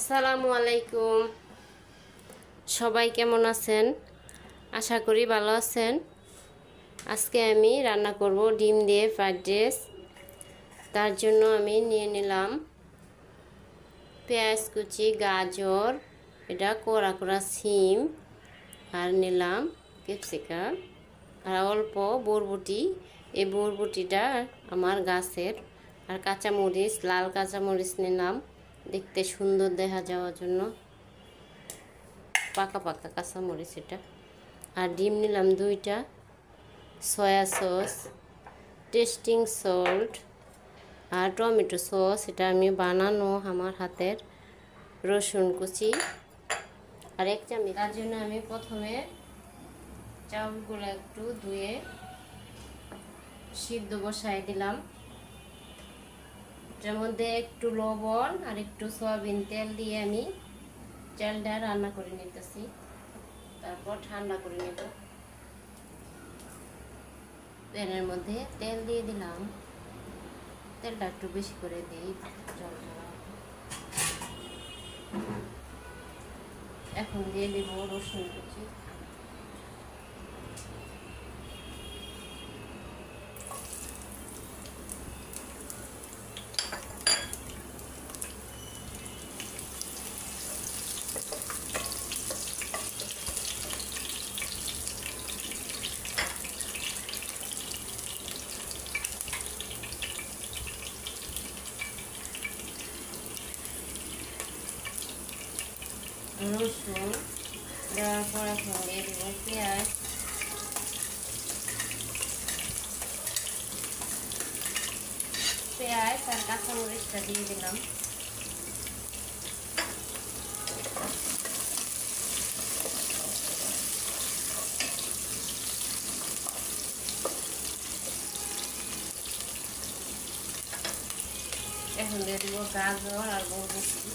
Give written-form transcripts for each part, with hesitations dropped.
আসসালামু আলাইকুম। সবাই কেমন আছেন? আশা করি ভালো আছেন। আজকে আমি রান্না করব ডিম দিয়ে ফ্রাইড রাইস। তার জন্য আমি নিয়ে নিলাম পেঁয়াজ কুচি, গাজর, এটা কোড়া কোড়া সিম, আর নিলাম ক্যাপসিকাম আর অল্প বরবটি। এই বরবটিটা আমার গাছের। আর কাঁচামরিচ, লাল কাঁচামরিচ নিলাম দেখতে সুন্দর দেখা যাওয়ার জন্য, পাকা পাকা কাঁচামরিচ এটা। আর ডিম নিলাম 2টা, সয়া সস, টেস্টিং সল্ট আর টমেটো সস, এটা আমি বানানো আমার হাতের, রসুন কুচি আর 1 চামচ। তার জন্য আমি প্রথমে চাউলগুলো একটু ধুয়ে সিদ্ধ বসাই দিলাম। এটার মধ্যে একটু লবণ আর একটু সয়াবিন তেল দিয়ে আমি চালটা রান্না করে নিতেছি। তারপর ঠান্ডা করে নেব। প্যানের মধ্যে তেল দিয়ে দিলাম, তেলটা একটু বেশি করে দিই। এখন দিয়ে দেব রসুন কুচি, রসুন দেওয়ার পর এখন দিয়ে দেবো পেঁয়াজ, আর কাঁচামরিচটা দিয়ে দিলাম। এখন দিয়ে দিব গাজর আর বরবটি,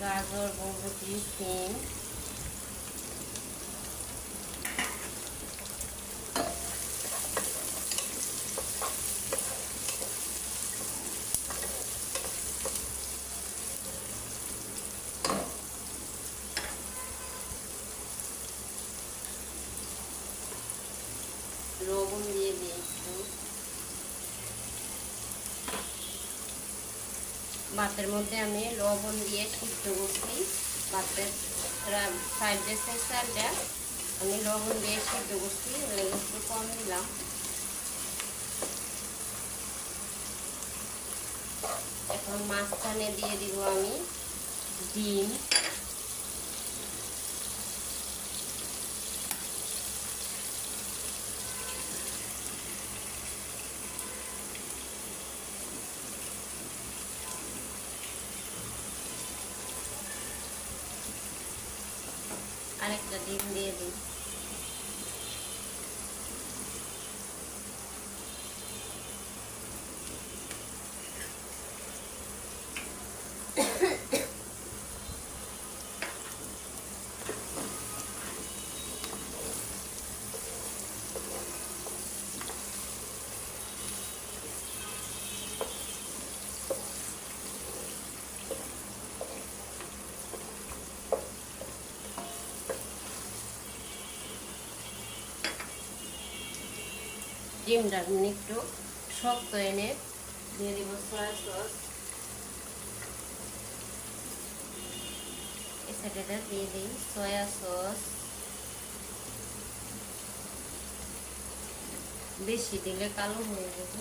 গাজর, বরবটি, সিম, লবণ দিয়ে দিয়েছি। ভাতের মধ্যে আমি লবণ দিয়ে সিদ্ধ করছি। ভাতের ফ্রাইড রাইসের চালটা আমি লবণ দিয়ে সিদ্ধ করছি, একটু কম দিলাম। এখন মাঝখানে দিয়ে দিব আমি ডিম, আরেকটা ডিম দিয়ে দিই। ডিমটা একটু শক্ত এনে দিয়ে দিব সয়া সস, এই সাইডটা দিয়ে দিই সয়া সস। বেশি দিলে কালো হয়ে যাবে।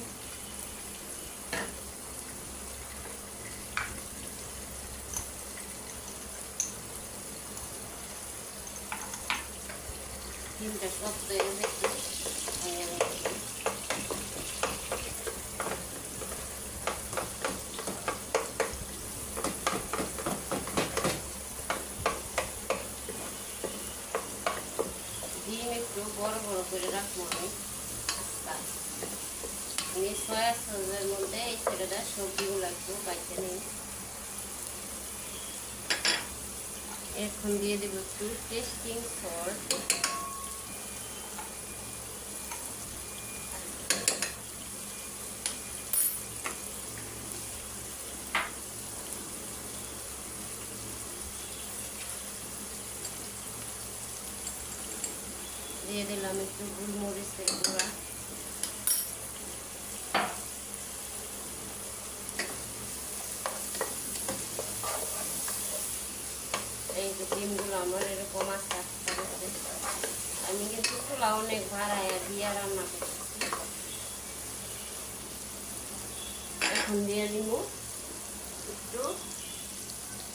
ডিমটা শক্ত হয়ে গেছে, ডিম একটু বড় বড় করে রাখবো আমি। আমি সয়া সসের মধ্যে এই ছেলেটা সবজিগুলো একটু বাইতে নেই। এখন দিয়ে দেবো একটু টেস্টিং সল্ট, দিয়ে দিলাম একটু গোলমরিচের গুঁড়া, এই যে ডিমগুলো আমার এরকম আস্তে আস্তে করে আমি কিন্তু চুলা অনেক ভাড়ায় দিয়ে রান্না করতেছি। এখন দিয়ে দিব একটু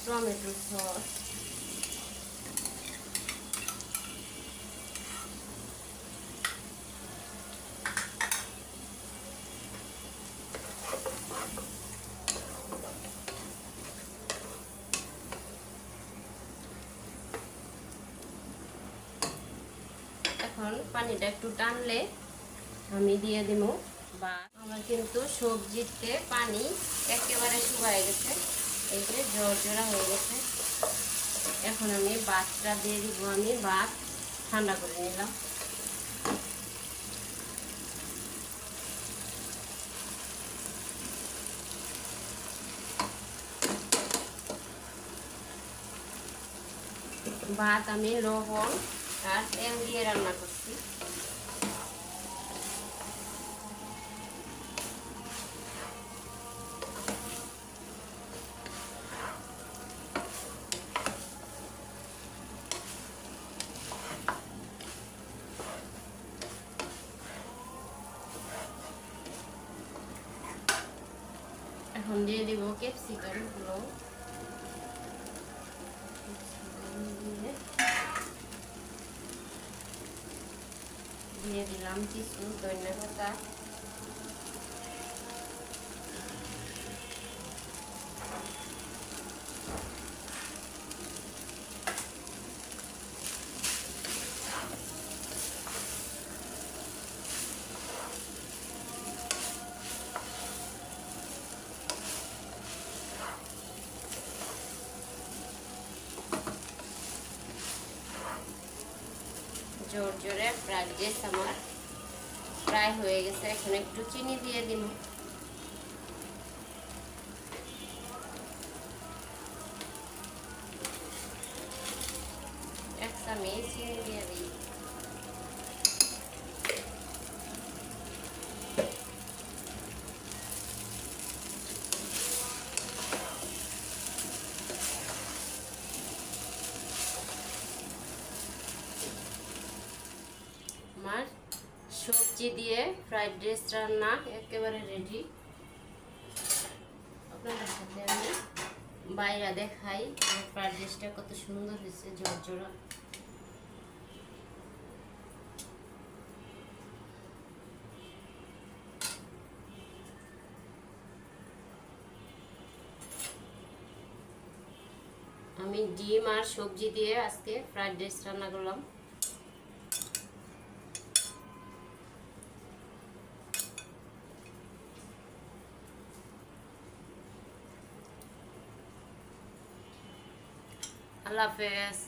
টমেটো সস, এখন পানিটা একটু টানলে আমি দিয়ে দিব ভাত। আমার কিন্তু সবজিতে পানি একেবারে শুকায় গেছে, এই যে ঝরঝরা হয়ে গেছে। এখন আমি ভাতটা দিয়ে দিব, আমি ভাত ঠান্ডা করে নিলাম। ভাত আমি লবণ আর তেল দিয়ে রান্না করছি। এখন দিয়ে দিব ক্যাপসিকাম গুলো, দিয়ে দিলাম কিছু ধনিয়া পাতা, ঝরঝরে ফ্রাইড রাইস আমার প্রায় হয়ে গেছে। এখন একটু চিনি দিয়ে দিব, এক চামচ চিনি দিয়ে দিই। আমার সবজি দিয়ে ফ্রাইড রাইস রান্না একেবারে রেডি। আপনাদের সাথে আমি বাইরে দেখাই আমার ফ্রাইড রাইসটা কত সুন্দর হয়েছে, ঝরঝরা। আমি ডিম আর সবজি দিয়ে আজকে ফ্রাইড রাইস রান্না করলাম। আল্লাহ হাফেজ।